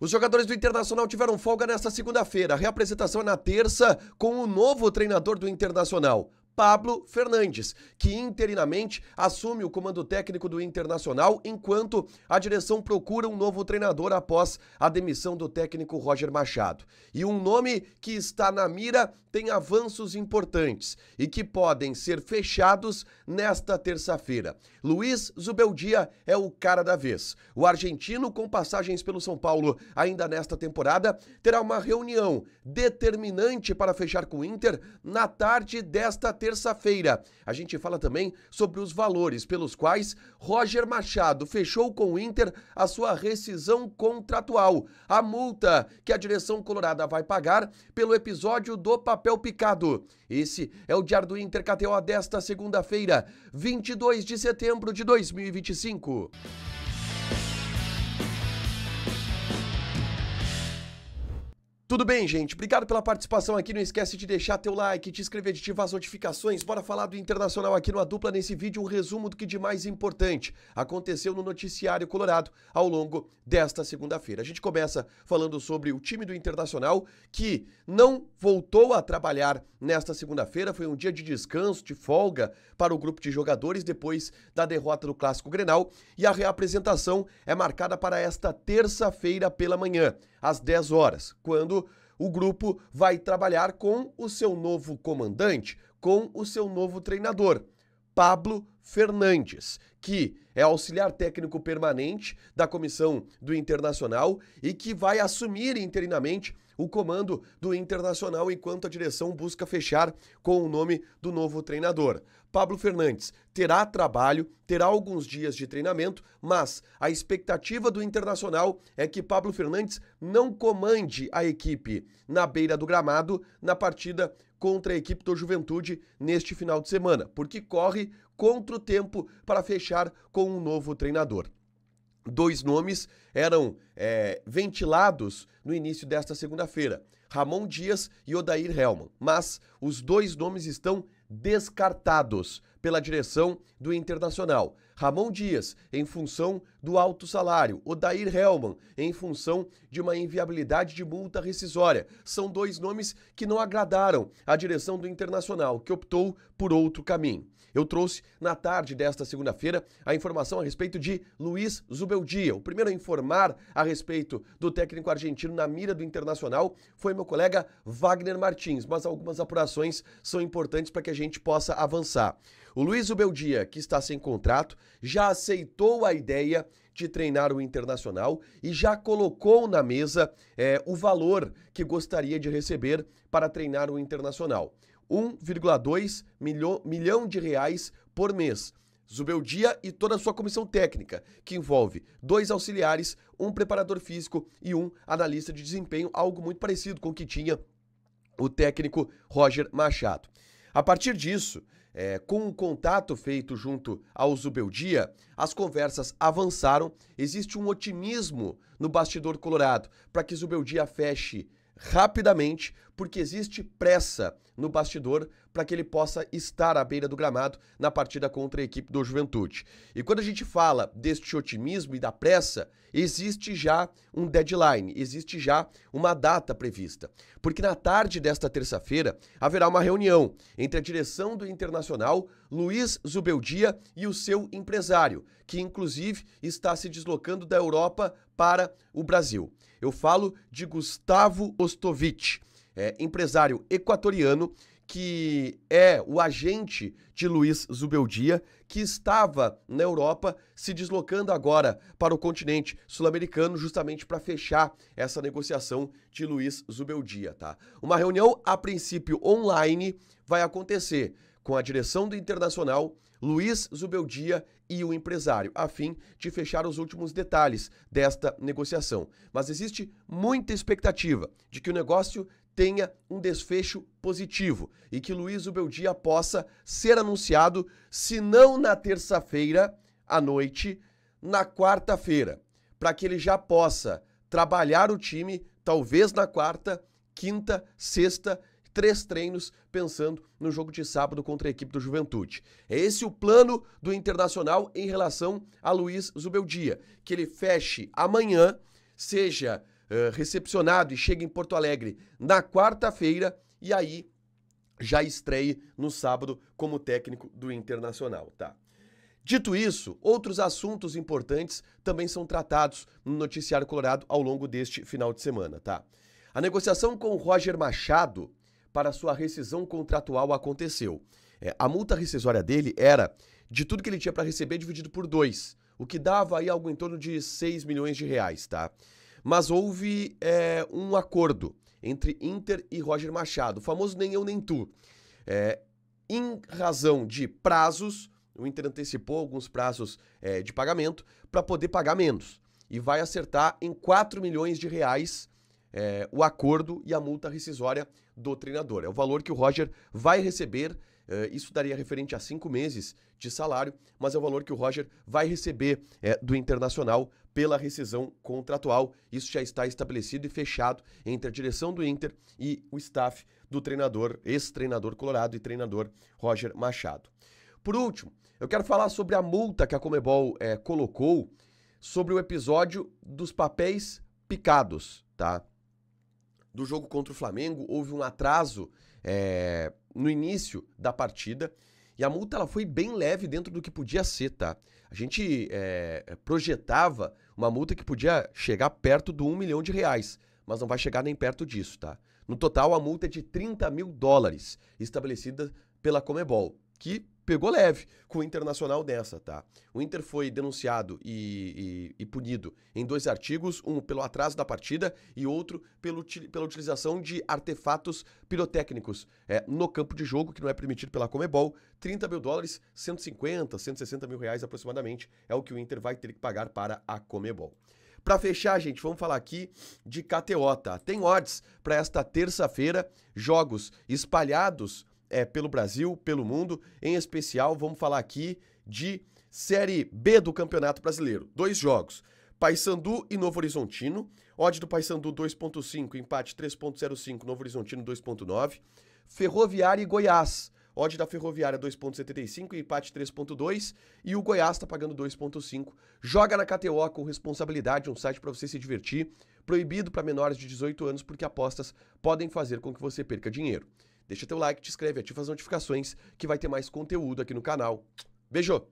Os jogadores do Internacional tiveram folga nesta segunda-feira. A reapresentação é na terça com o novo treinador do Internacional, Pablo Fernandes, que interinamente assume o comando técnico do Internacional, enquanto a direção procura um novo treinador após a demissão do técnico Roger Machado. E um nome que está na mira tem avanços importantes e que podem ser fechados nesta terça-feira. Luiz Zubeldia é o cara da vez. O argentino, com passagens pelo São Paulo ainda nesta temporada, terá uma reunião determinante para fechar com o Inter na tarde desta terça-feira. A gente fala também sobre os valores pelos quais Roger Machado fechou com o Inter a sua rescisão contratual, a multa que a direção colorada vai pagar pelo episódio do papel picado. Esse é o Diário do Inter KTO desta segunda-feira, 22 de setembro de 2025. Tudo bem, gente? Obrigado pela participação aqui. Não esquece de deixar teu like, te inscrever, de ativar as notificações. Bora falar do Internacional aqui no A Dupla. Nesse vídeo, um resumo do que de mais importante aconteceu no noticiário colorado ao longo desta segunda-feira. A gente começa falando sobre o time do Internacional, que não voltou a trabalhar nesta segunda-feira. Foi um dia de descanso, de folga para o grupo de jogadores depois da derrota do Clássico Grenal. E a reapresentação é marcada para esta terça-feira pela manhã, às 10 horas, quando o grupo vai trabalhar com o seu novo comandante, com o seu novo treinador, Pablo Fernandes, que é auxiliar técnico permanente da comissão do Internacional e que vai assumir interinamente o comando do Internacional enquanto a direção busca fechar com o nome do novo treinador. Pablo Fernandes terá trabalho, terá alguns dias de treinamento, mas a expectativa do Internacional é que Pablo Fernandes não comande a equipe na beira do gramado na partida contra a equipe do Juventude neste final de semana, porque corre contra o tempo para fechar com um novo treinador. Dois nomes eram ventilados no início desta segunda-feira, Ramon Dias e Odair Hellmann, mas os dois nomes estão descartados pela direção do Internacional. Ramon Dias, em função do alto salário, Odair Hellmann, em função de uma inviabilidade de multa rescisória. São dois nomes que não agradaram a direção do Internacional, que optou por outro caminho. Eu trouxe na tarde desta segunda-feira a informação a respeito de Luiz Zubeldia. O primeiro a informar a respeito do técnico argentino na mira do Internacional foi meu colega Wagner Martins, mas algumas apurações são importantes para que a gente possa avançar. O Luiz Zubeldia, que está sem contrato, já aceitou a ideia de treinar o Internacional e já colocou na mesa o valor que gostaria de receber para treinar o Internacional. 1,2 milhão de reais por mês. Zubeldia e toda a sua comissão técnica, que envolve 2 auxiliares, um preparador físico e um analista de desempenho, algo muito parecido com o que tinha o técnico Roger Machado. A partir disso, com o contato feito junto ao Zubeldia, as conversas avançaram, existe um otimismo no bastidor colorado para que Zubeldia feche rapidamente, porque existe pressa no bastidor para que ele possa estar à beira do gramado na partida contra a equipe do Juventude. E quando a gente fala deste otimismo e da pressa, existe já um deadline, existe já uma data prevista. Porque na tarde desta terça-feira haverá uma reunião entre a direção do Internacional, Luiz Zubeldia e o seu empresário, que inclusive está se deslocando da Europa para o Brasil. Eu falo de Gustavo Ostovic, empresário equatoriano, que é o agente de Luiz Zubeldia, que estava na Europa se deslocando agora para o continente sul-americano justamente para fechar essa negociação de Luiz Zubeldia, tá? Uma reunião, a princípio online, vai acontecer com a direção do Internacional, Luiz Zubeldia e o empresário, a fim de fechar os últimos detalhes desta negociação. Mas existe muita expectativa de que o negócio tenha um desfecho positivo e que Luiz Zubeldia possa ser anunciado, se não na terça-feira à noite, na quarta-feira, para que ele já possa trabalhar o time, talvez na quarta, quinta, sexta, 3 treinos pensando no jogo de sábado contra a equipe do Juventude. É esse o plano do Internacional em relação a Luiz Zubeldia, que ele feche amanhã, seja recepcionado e chega em Porto Alegre na quarta-feira e aí já estreie no sábado como técnico do Internacional, tá? Dito isso, outros assuntos importantes também são tratados no Noticiário Colorado ao longo deste final de semana, tá? A negociação com o Roger Machado para sua rescisão contratual aconteceu. A multa rescisória dele era de tudo que ele tinha para receber dividido por 2, o que dava aí algo em torno de 6 milhões de reais, tá? Mas houve um acordo entre Inter e Roger Machado, o famoso nem eu nem tu. Em razão de prazos, o Inter antecipou alguns prazos de pagamento para poder pagar menos. E vai acertar em 4 milhões de reais o acordo e a multa rescisória do treinador. É o valor que o Roger vai receber. Isso daria referente a 5 meses de salário, mas é o valor que o Roger vai receber do Internacional pela rescisão contratual. Isso já está estabelecido e fechado entre a direção do Inter e o staff do treinador, ex-treinador colorado e treinador Roger Machado. Por último, eu quero falar sobre a multa que a Conmebol colocou sobre o episódio dos papéis picados, tá? Do jogo contra o Flamengo, houve um atraso no início da partida e a multa ela foi bem leve dentro do que podia ser, tá? A gente projetava uma multa que podia chegar perto do 1 milhão de reais, mas não vai chegar nem perto disso, tá? No total, a multa é de $30 mil estabelecida pela Conmebol, que pegou leve com o Internacional dessa, tá? O Inter foi denunciado e punido em 2 artigos, um pelo atraso da partida e outro pela utilização de artefatos pirotécnicos no campo de jogo, que não é permitido pela Conmebol. $30 mil, 150, 160 mil reais aproximadamente, é o que o Inter vai ter que pagar para a Conmebol. Para fechar, gente, vamos falar aqui de KTO, tá? Tem odds para esta terça-feira, jogos espalhados pelo Brasil, pelo mundo. Em especial, vamos falar aqui de Série B do Campeonato Brasileiro. 2 jogos, Paysandu e Novo Horizontino. Odd do Paysandu 2.5, empate 3.05, Novo Horizontino 2.9. Ferroviária e Goiás. Odd da Ferroviária 2.75, empate 3.2 e o Goiás está pagando 2.5. Joga na KTO com responsabilidade, um site para você se divertir. Proibido para menores de 18 anos porque apostas podem fazer com que você perca dinheiro. Deixa teu like, te inscreve, ativa as notificações que vai ter mais conteúdo aqui no canal. Beijo!